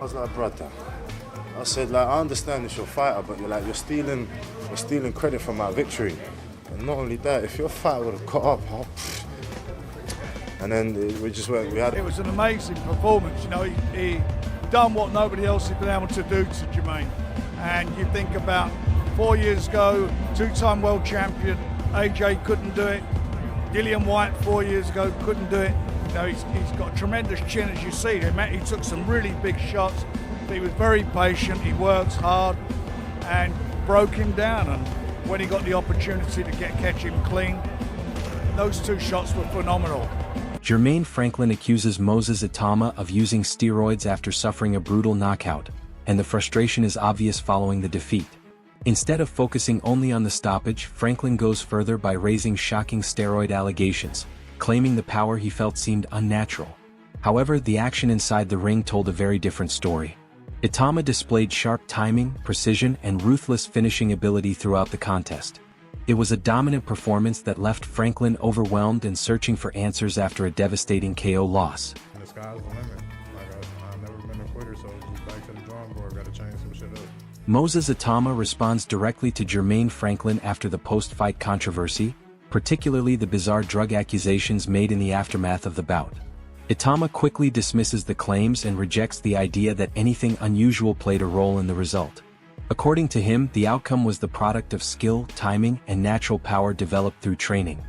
was like, brother, I said, like, I understand it's your fighter, but you're stealing credit from my victory. And not only that, if your fighter would have got up, and then we just went, It was an amazing performance, you know, he done what nobody else has been able to do to Jermaine. And you think about 4 years ago, two-time world champion, AJ couldn't do it. Dillian Whyte 4 years ago couldn't do it. You know, he's got a tremendous chin, as you see. He took some really big shots. He was very patient, he works hard, and broke him down. And when he got the opportunity to catch him clean, those two shots were phenomenal. Jermaine Franklin accuses Moses Itauma of using steroids after suffering a brutal knockout, and the frustration is obvious following the defeat. Instead of focusing only on the stoppage, Franklin goes further by raising shocking steroid allegations, claiming the power he felt seemed unnatural. However, the action inside the ring told a very different story. Itama displayed sharp timing, precision, and ruthless finishing ability throughout the contest. It was a dominant performance that left Franklin overwhelmed and searching for answers after a devastating KO loss. The sky's the limit. I've never been a quitter, so just back to the drawing board, gotta change some shit up. Moses Itauma responds directly to Jermaine Franklin after the post-fight controversy, particularly the bizarre drug accusations made in the aftermath of the bout. Itama quickly dismisses the claims and rejects the idea that anything unusual played a role in the result. According to him, the outcome was the product of skill, timing, and natural power developed through training.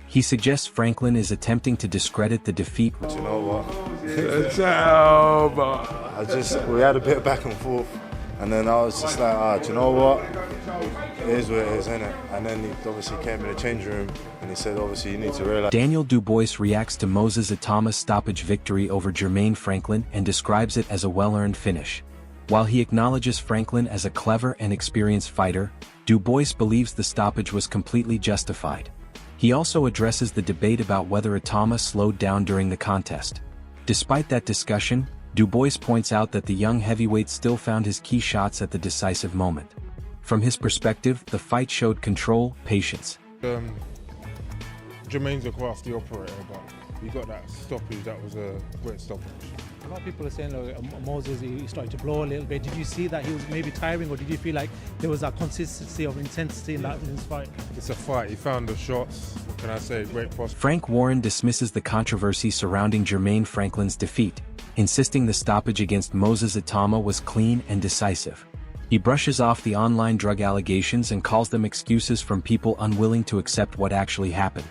He suggests Franklin is attempting to discredit the defeat. Do you know what? We had a bit of back and forth, and then I was just like, do you know what? It is what it is, isn't it? And then he obviously came in the changing room, and he said, obviously, you need to realize. Daniel Dubois reacts to Moses Itauma's stoppage victory over Jermaine Franklin and describes it as a well-earned finish. While he acknowledges Franklin as a clever and experienced fighter, Dubois believes the stoppage was completely justified. He also addresses the debate about whether Itauma slowed down during the contest. Despite that discussion, Dubois points out that the young heavyweight still found his key shots at the decisive moment. From his perspective, the fight showed control, patience. Jermaine's a crafty operator, but he got that stoppage, that was a great stoppage. A lot of people are saying, look, Moses, he started to blow a little bit. Did you see that he was maybe tiring, or did you feel like there was a consistency of intensity in his fight? It's a fight. He found the shots. What can I say? Great prospect. Frank Warren dismisses the controversy surrounding Jermaine Franklin's defeat, insisting the stoppage against Moses Itauma was clean and decisive. He brushes off the online drug allegations and calls them excuses from people unwilling to accept what actually happened.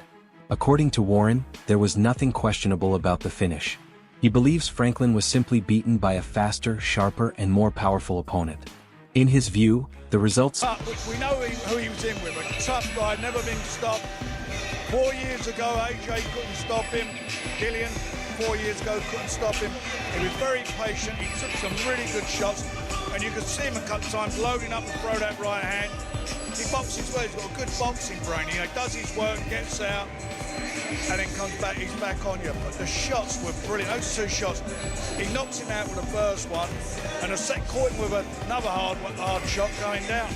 According to Warren, there was nothing questionable about the finish. He believes Franklin was simply beaten by a faster, sharper, and more powerful opponent. In his view, the results... We know who he was in with, a tough guy, never been stopped. 4 years ago, AJ couldn't stop him. Dillian, 4 years ago, couldn't stop him. He was very patient, he took some really good shots, and you could see him a couple of times loading up and throw that right hand. He boxes well, he's got a good boxing brain. He does his work, gets out, and then comes back, he's back on you. But the shots were brilliant, those two shots. He knocks him out with the first one, and the second caught him with another hard shot going down.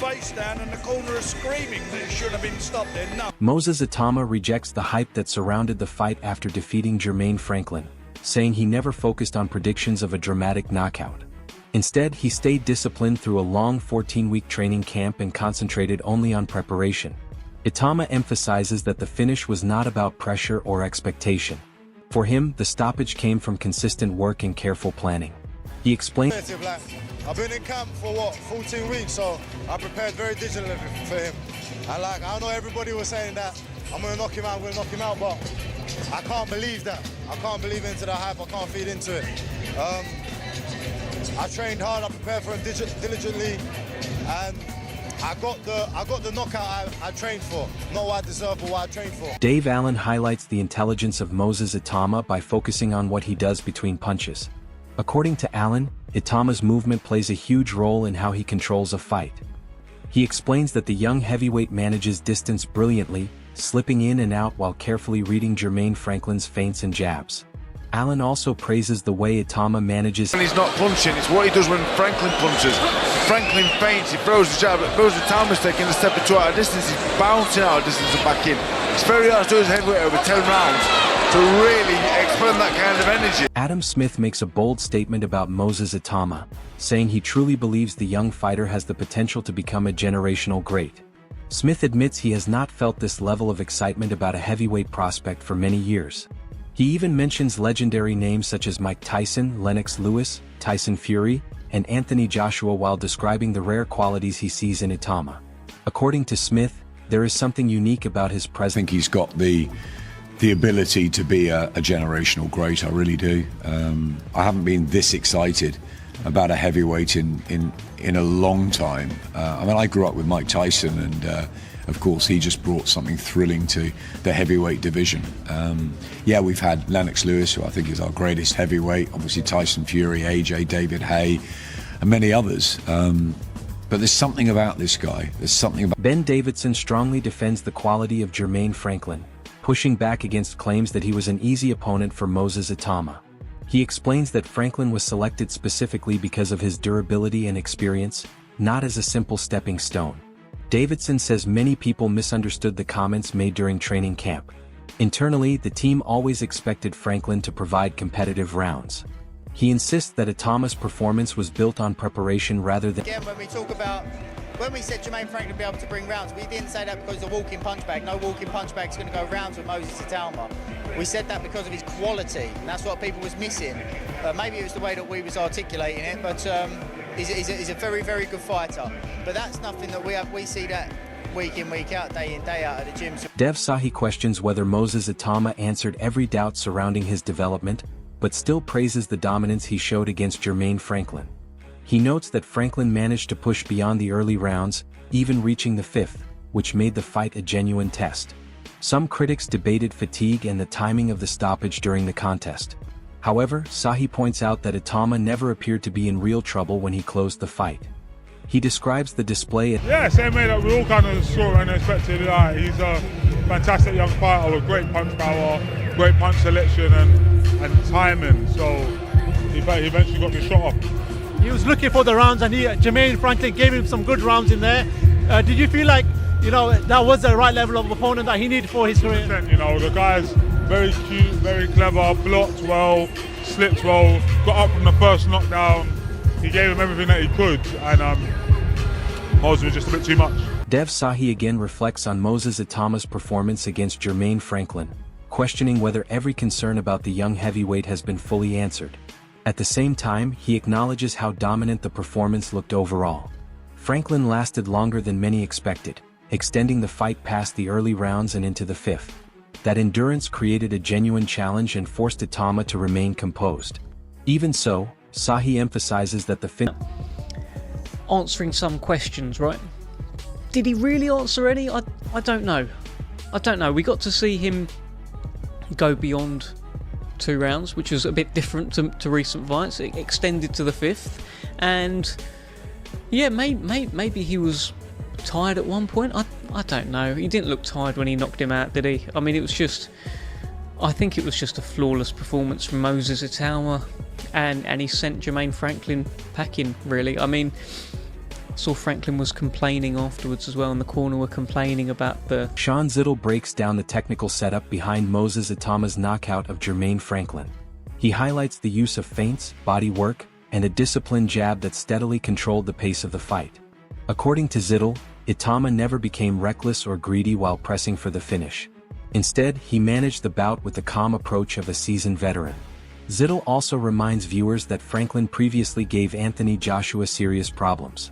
Face down, and the corner is screaming that it shouldn't have been stopped there. No. Moses Itauma rejects the hype that surrounded the fight after defeating Jermaine Franklin, saying he never focused on predictions of a dramatic knockout. Instead, he stayed disciplined through a long 14-week training camp and concentrated only on preparation. Itama emphasizes that the finish was not about pressure or expectation. For him, the stoppage came from consistent work and careful planning. He explained, I've been in camp for 14 weeks, so I prepared very diligently for him. And I know everybody was saying that I'm gonna knock him out, but I can't believe that. I can't believe into the hype, I can't feed into it. I trained hard, I prepared for him diligently, and I got the knockout I trained for. Not what I deserve, but what I trained for. Dave Allen highlights the intelligence of Moses Itauma by focusing on what he does between punches. According to Allen, Itama's movement plays a huge role in how he controls a fight. He explains that the young heavyweight manages distance brilliantly, slipping in and out while carefully reading Jermaine Franklin's feints and jabs. Allen also praises the way Itama manages... And he's not punching, it's what he does when Franklin punches. Franklin feints, he throws the jab, throws the Itama's taking a step or two out of distance, he's bouncing out of distance and back in. It's very hard to do his heavyweight over 10 rounds. to really expend that kind of energy. Adam Smith makes a bold statement about Moses Itama, saying he truly believes the young fighter has the potential to become a generational great. Smith admits he has not felt this level of excitement about a heavyweight prospect for many years. He even mentions legendary names such as Mike Tyson, Lennox Lewis, Tyson Fury, and Anthony Joshua while describing the rare qualities he sees in Itama. According to Smith, there is something unique about his presence. I think he's got the ability to be a generational great, I really do. I haven't been this excited about a heavyweight in a long time. I mean, I grew up with Mike Tyson, and of course he just brought something thrilling to the heavyweight division. Yeah, we've had Lennox Lewis, who I think is our greatest heavyweight, obviously Tyson Fury, AJ, David Haye, and many others. But there's something about this guy. There's something about... Ben Davidson strongly defends the quality of Jermaine Franklin, pushing back against claims that he was an easy opponent for Moses Itama. He explains that Franklin was selected specifically because of his durability and experience, not as a simple stepping stone. Davidson says many people misunderstood the comments made during training camp. Internally, the team always expected Franklin to provide competitive rounds. He insists that Itama's performance was built on preparation rather than... Again, when we said Jermaine Franklin would be able to bring rounds, we didn't say that because of the walking punch bag. No walking punch bag is going to go rounds with Moses Itauma. We said that because of his quality, and that's what people was missing. Maybe it was the way that we was articulating it, but he's a very, very good fighter. But that's nothing that we see that week in, week out, day in, day out at the gym. Dev Sahi questions whether Moses Itama answered every doubt surrounding his development, but still praises the dominance he showed against Jermaine Franklin. He notes that Franklin managed to push beyond the early rounds, even reaching the fifth, which made the fight a genuine test. Some critics debated fatigue and the timing of the stoppage during the contest. However, Sahi points out that Itama never appeared to be in real trouble when he closed the fight. He describes the display as... Yeah, same way that we all kind of saw and expected. He's a fantastic young fighter with great punch power, great punch selection and timing, so he eventually got the shot off. He was looking for the rounds, and Jermaine Franklin gave him some good rounds in there. Did you feel like, that was the right level of opponent that he needed for his career? The guy's very cute, very clever, blocked well, slipped well, got up from the first knockdown. He gave him everything that he could, and Moses was just a bit too much. Dev Sahi again reflects on Moses Itama's performance against Jermaine Franklin, questioning whether every concern about the young heavyweight has been fully answered. At the same time, he acknowledges how dominant the performance looked overall. Franklin lasted longer than many expected, extending the fight past the early rounds and into the fifth. That endurance created a genuine challenge and forced Itama to remain composed. Even so, Sahi emphasizes that the answering some questions, right? Did he really answer any? I don't know. I don't know. We got to see him go beyond 2 rounds, which was a bit different to recent fights. It extended to the 5th, and yeah, maybe he was tired at one point. I don't know. He didn't look tired when he knocked him out, did he? I mean, I think it was just a flawless performance from Moses Itauma, and he sent Jermaine Franklin packing, really. I mean, I saw Franklin was complaining afterwards as well, in the corner were complaining about the... Sean Zittel breaks down the technical setup behind Moses Itama's knockout of Jermaine Franklin. He highlights the use of feints, body work, and a disciplined jab that steadily controlled the pace of the fight. According to Zittel, Itama never became reckless or greedy while pressing for the finish. Instead, he managed the bout with the calm approach of a seasoned veteran. Zittel also reminds viewers that Franklin previously gave Anthony Joshua serious problems.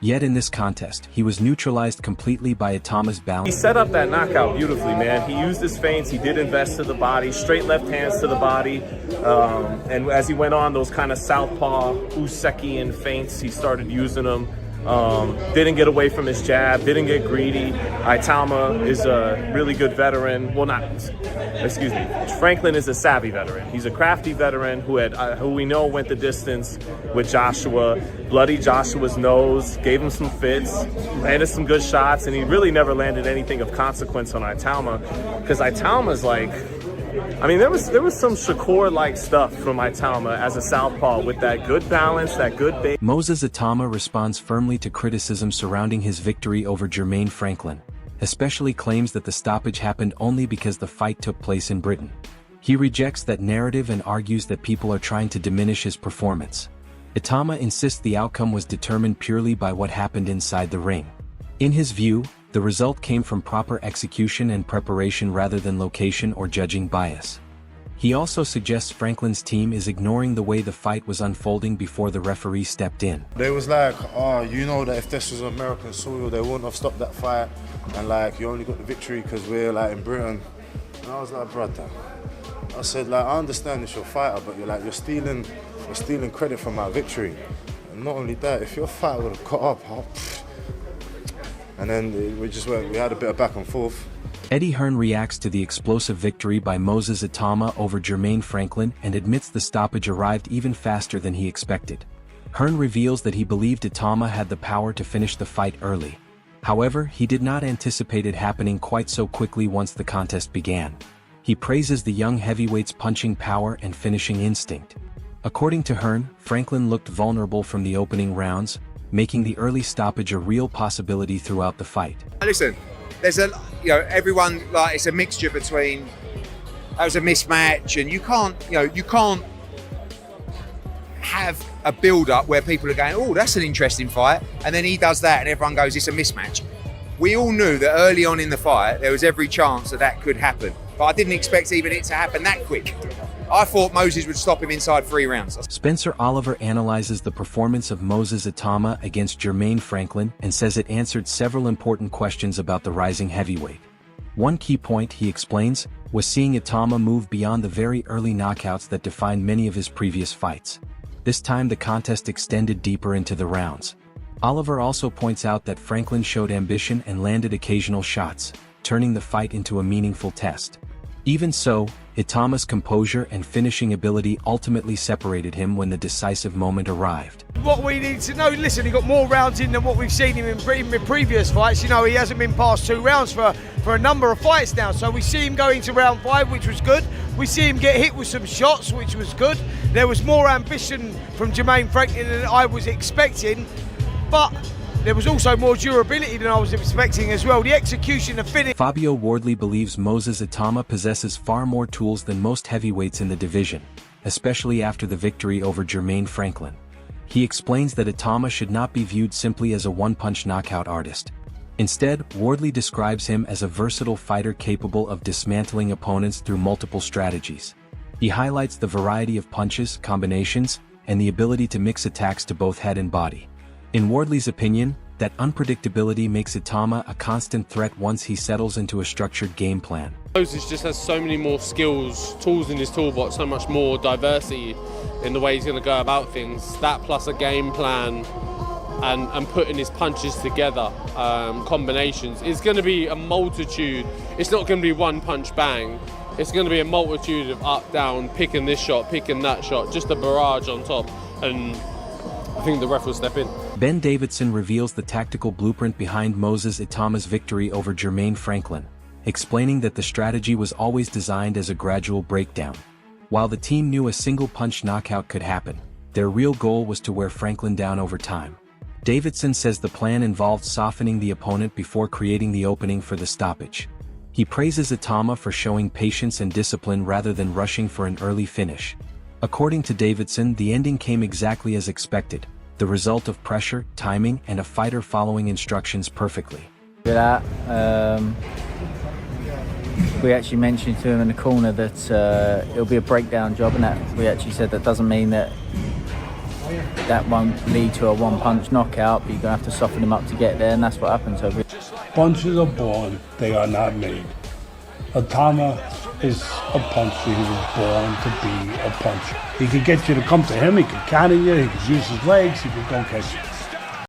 Yet in this contest, he was neutralized completely by Itama's balance. He set up that knockout beautifully, man. He used his feints, he did invest to the body, straight left hands to the body. And as he went on, those kind of southpaw, Usekian feints, he started using them. Didn't get away from his jab, didn't get greedy. Itama is a really good veteran. Well, excuse me. Franklin is a savvy veteran. He's a crafty veteran who we know went the distance with Joshua, bloodied Joshua's nose, gave him some fits, landed some good shots, and he really never landed anything of consequence on Itama, because Itama's like, I mean, there was some Shakur-like stuff from Itama as a southpaw with that good balance, that good base. Moses Itama responds firmly to criticism surrounding his victory over Jermaine Franklin, especially claims that the stoppage happened only because the fight took place in Britain. He rejects that narrative and argues that people are trying to diminish his performance. Itama insists the outcome was determined purely by what happened inside the ring. In his view, the result came from proper execution and preparation rather than location or judging bias. He also suggests Franklin's team is ignoring the way the fight was unfolding before the referee stepped in. They was like, oh, you know that if this was American soil, they wouldn't have stopped that fight. And like, you only got the victory because we're like in Britain. And I was like, brother, I said, like, I understand it's your fighter, but you're stealing credit for my victory. And not only that, if your fighter would have got up, and then we had a bit of back and forth. Eddie Hearn reacts to the explosive victory by Moses Itama over Jermaine Franklin and admits the stoppage arrived even faster than he expected. Hearn reveals that he believed Itama had the power to finish the fight early. However, he did not anticipate it happening quite so quickly once the contest began. He praises the young heavyweight's punching power and finishing instinct. According to Hearn, Franklin looked vulnerable from the opening rounds, making the early stoppage a real possibility throughout the fight. Listen, there's everyone, like, it's a mixture between, that was a mismatch, and you can't have a build-up where people are going, oh, that's an interesting fight, and then he does that and everyone goes, it's a mismatch. We all knew that early on in the fight, there was every chance that could happen, but I didn't expect even it to happen that quick. I thought Moses would stop him inside 3 rounds. Spencer Oliver analyzes the performance of Moses Itama against Jermaine Franklin and says it answered several important questions about the rising heavyweight. One key point, he explains, was seeing Itama move beyond the very early knockouts that defined many of his previous fights. This time the contest extended deeper into the rounds. Oliver also points out that Franklin showed ambition and landed occasional shots, turning the fight into a meaningful test. Even so, Itama's composure and finishing ability ultimately separated him when the decisive moment arrived. What we need to know, listen, he got more rounds in than what we've seen him in previous fights. You know, he hasn't been past 2 rounds for a number of fights now. So we see him go into round 5, which was good. We see him get hit with some shots, which was good. There was more ambition from Jermaine Franklin than I was expecting. But there was also more durability than I was expecting as well. The execution of finish. Fabio Wardley believes Moses Itama possesses far more tools than most heavyweights in the division, especially after the victory over Jermaine Franklin. He explains that Itama should not be viewed simply as a one-punch knockout artist. Instead, Wardley describes him as a versatile fighter capable of dismantling opponents through multiple strategies. He highlights the variety of punches, combinations, and the ability to mix attacks to both head and body. In Wardley's opinion, that unpredictability makes Itama a constant threat once he settles into a structured game plan. Moses just has so many more skills, tools in his toolbox, so much more diversity in the way he's going to go about things. That plus a game plan and putting his punches together, combinations, is going to be a multitude. It's not going to be one punch bang. It's going to be a multitude of up, down, picking this shot, picking that shot, just a barrage on top. And I think the ref will step in. Ben Davidson reveals the tactical blueprint behind Moses Itama's victory over Jermaine Franklin, explaining that the strategy was always designed as a gradual breakdown. While the team knew a single punch knockout could happen, their real goal was to wear Franklin down over time. Davidson says the plan involved softening the opponent before creating the opening for the stoppage. He praises Itama for showing patience and discipline rather than rushing for an early finish. According to Davidson, the ending came exactly as expected, the result of pressure, timing, and a fighter following instructions perfectly. We actually mentioned to him in the corner that it'll be a breakdown job, and that we actually said that doesn't mean that won't lead to a one-punch knockout, but you're going to have to soften him up to get there, and that's what happened. So punches are born, they are not made. Itama is a puncher. He was born to be a puncher. He could get you to come to him, he could counter you, he could use his legs, he could go catch you.